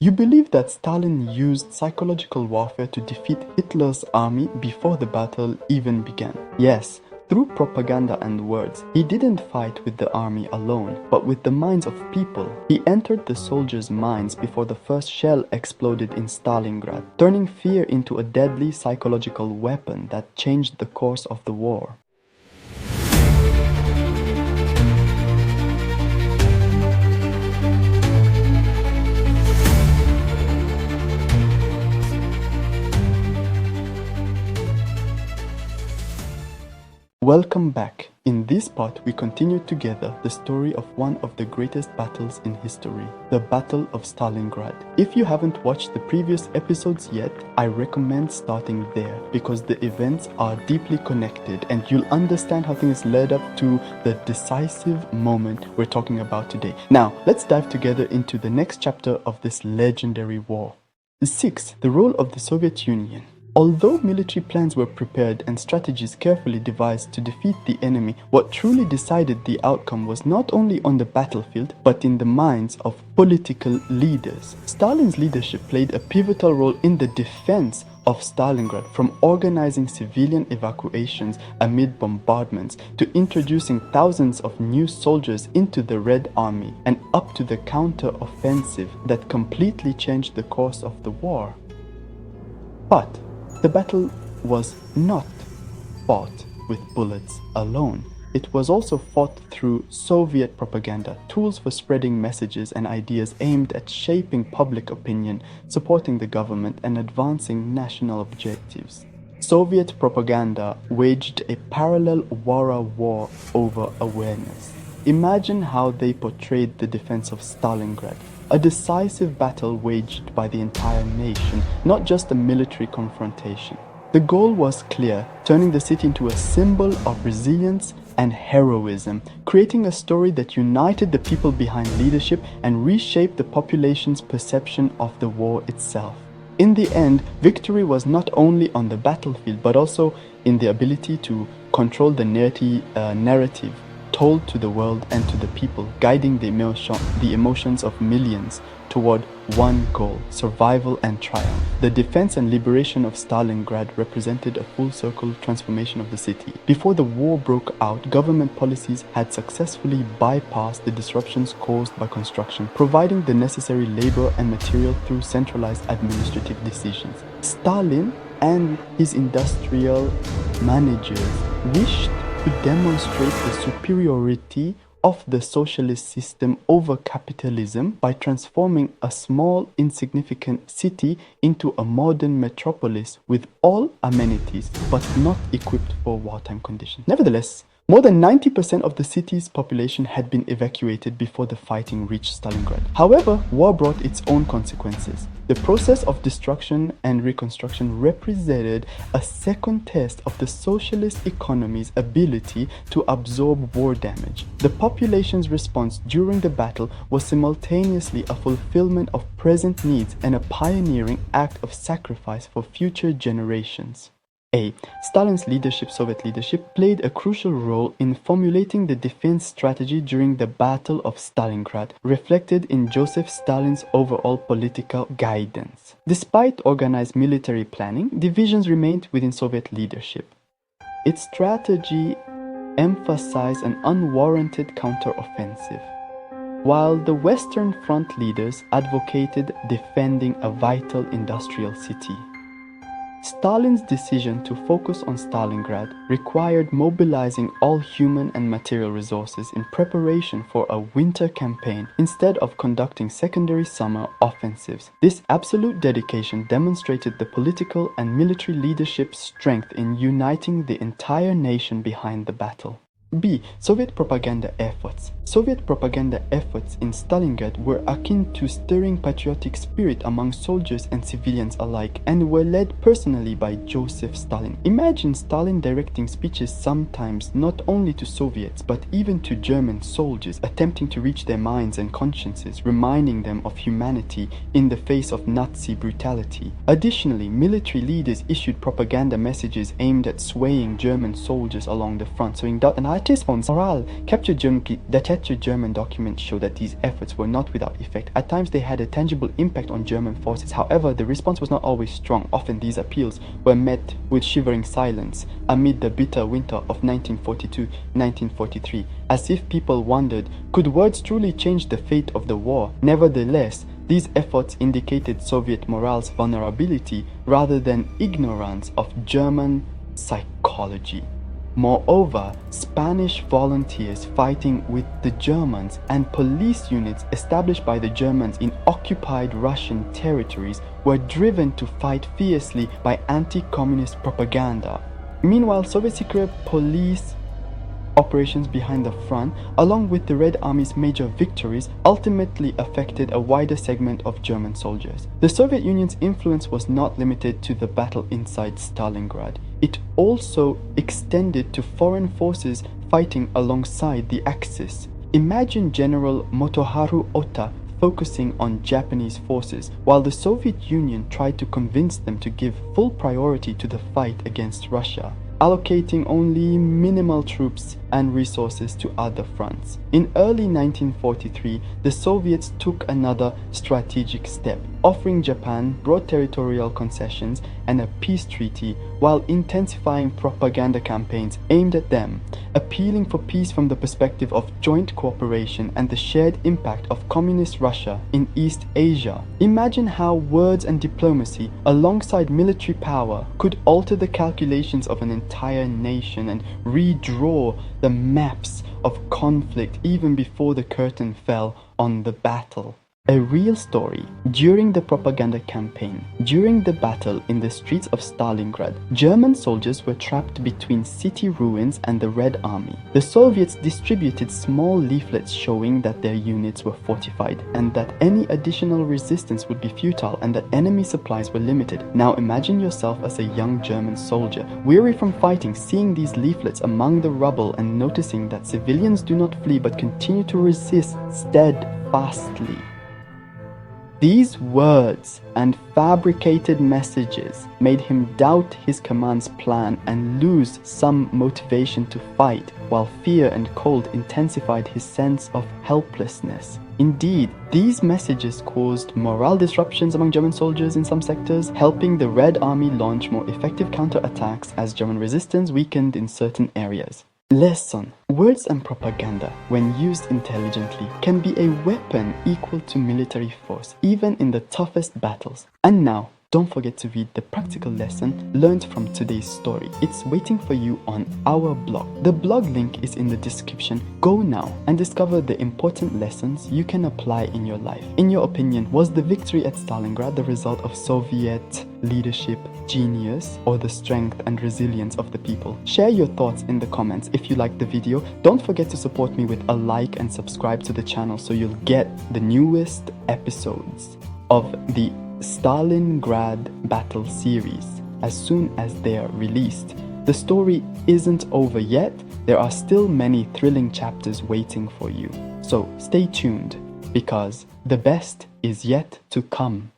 You believe that Stalin used psychological warfare to defeat Hitler's army before the battle even began. Yes, through propaganda and words, he didn't fight with the army alone, but with the minds of people. He entered the soldiers' minds before the first shell exploded in Stalingrad, turning fear into a deadly psychological weapon that changed the course of the war. Welcome back. In this part, we continue together the story of one of the greatest battles in history, the Battle of Stalingrad. If you haven't watched the previous episodes yet, I recommend starting there because the events are deeply connected and you'll understand how things led up to the decisive moment we're talking about today. Now, let's dive together into the next chapter of this legendary war. 6. The role of the Soviet Union. Although military plans were prepared and strategies carefully devised to defeat the enemy, what truly decided the outcome was not only on the battlefield, but in the minds of political leaders. Stalin's leadership played a pivotal role in the defense of Stalingrad, from organizing civilian evacuations amid bombardments to introducing thousands of new soldiers into the Red Army and up to the counter-offensive that completely changed the course of the war. But the battle was not fought with bullets alone. It was also fought through Soviet propaganda, tools for spreading messages and ideas aimed at shaping public opinion, supporting the government, and advancing national objectives. Soviet propaganda waged a parallel war over awareness. Imagine how they portrayed the defense of Stalingrad. A decisive battle waged by the entire nation, not just a military confrontation. The goal was clear, turning the city into a symbol of resilience and heroism, creating a story that united the people behind leadership and reshaped the population's perception of the war itself. In the end, victory was not only on the battlefield, but also in the ability to control the narrative told to the world and to the people, guiding the emotions of millions toward one goal: survival and triumph. The defense and liberation of Stalingrad represented a full-circle transformation of the city. Before the war broke out, government policies had successfully bypassed the disruptions caused by construction, providing the necessary labor and material through centralized administrative decisions. Stalin and his industrial managers wished to demonstrate the superiority of the socialist system over capitalism by transforming a small, insignificant city into a modern metropolis with all amenities, but not equipped for wartime conditions. Nevertheless, more than 90% of the city's population had been evacuated before the fighting reached Stalingrad. However, war brought its own consequences. The process of destruction and reconstruction represented a second test of the socialist economy's ability to absorb war damage. The population's response during the battle was simultaneously a fulfillment of present needs and a pioneering act of sacrifice for future generations. Stalin's Soviet leadership, played a crucial role in formulating the defense strategy during the Battle of Stalingrad, reflected in Joseph Stalin's overall political guidance. Despite organized military planning, divisions remained within Soviet leadership. Its strategy emphasized an unwarranted counteroffensive, while the Western Front leaders advocated defending a vital industrial city. Stalin's decision to focus on Stalingrad required mobilizing all human and material resources in preparation for a winter campaign instead of conducting secondary summer offensives. This absolute dedication demonstrated the political and military leadership's strength in uniting the entire nation behind the battle. Soviet propaganda efforts. Soviet propaganda efforts in Stalingrad were akin to stirring patriotic spirit among soldiers and civilians alike, and were led personally by Joseph Stalin. Imagine Stalin directing speeches sometimes not only to Soviets, but even to German soldiers, attempting to reach their minds and consciences, reminding them of humanity in the face of Nazi brutality. Additionally, military leaders issued propaganda messages aimed at swaying German soldiers along the front. So in high Lattice on morale. The captured German documents show that these efforts were not without effect. At times they had a tangible impact on German forces. However, the response was not always strong. Often these appeals were met with shivering silence amid the bitter winter of 1942-1943, as if people wondered, could words truly change the fate of the war? Nevertheless, these efforts indicated Soviet morale's vulnerability rather than ignorance of German psychology. Moreover, Spanish volunteers fighting with the Germans and police units established by the Germans in occupied Russian territories were driven to fight fiercely by anti-communist propaganda. Meanwhile, Soviet secret police operations behind the front, along with the Red Army's major victories, ultimately affected a wider segment of German soldiers. The Soviet Union's influence was not limited to the battle inside Stalingrad. It also extended to foreign forces fighting alongside the Axis. Imagine General Motoharu Ota focusing on Japanese forces, while the Soviet Union tried to convince them to give full priority to the fight against Russia, allocating only minimal troops and resources to other fronts. In early 1943, the Soviets took another strategic step, offering Japan broad territorial concessions and a peace treaty while intensifying propaganda campaigns aimed at them, appealing for peace from the perspective of joint cooperation and the shared impact of communist Russia in East Asia. Imagine how words and diplomacy, alongside military power, could alter the calculations of an entire nation and redraw the maps of conflict even before the curtain fell on the battle. A real story. During the propaganda campaign, during the battle in the streets of Stalingrad, German soldiers were trapped between city ruins and the Red Army. The Soviets distributed small leaflets showing that their units were fortified and that any additional resistance would be futile and that enemy supplies were limited. Now imagine yourself as a young German soldier, weary from fighting, seeing these leaflets among the rubble and noticing that civilians do not flee but continue to resist steadfastly. These words and fabricated messages made him doubt his command's plan and lose some motivation to fight, while fear and cold intensified his sense of helplessness. Indeed, these messages caused morale disruptions among German soldiers in some sectors, helping the Red Army launch more effective counterattacks as German resistance weakened in certain areas. Lesson: words and propaganda, when used intelligently, can be a weapon equal to military force, even in the toughest battles. And now, don't forget to read the practical lesson learned from today's story. It's waiting for you on our blog. The blog link is in the description. Go now and discover the important lessons you can apply in your life. In your opinion, was the victory at Stalingrad the result of Soviet leadership, genius, or the strength and resilience of the people? Share your thoughts in the comments. If you liked the video, don't forget to support me with a like and subscribe to the channel so you'll get the newest episodes of the Stalingrad battle series as soon as they are released. The story isn't over yet. There are still many thrilling chapters waiting for you. So stay tuned, because the best is yet to come.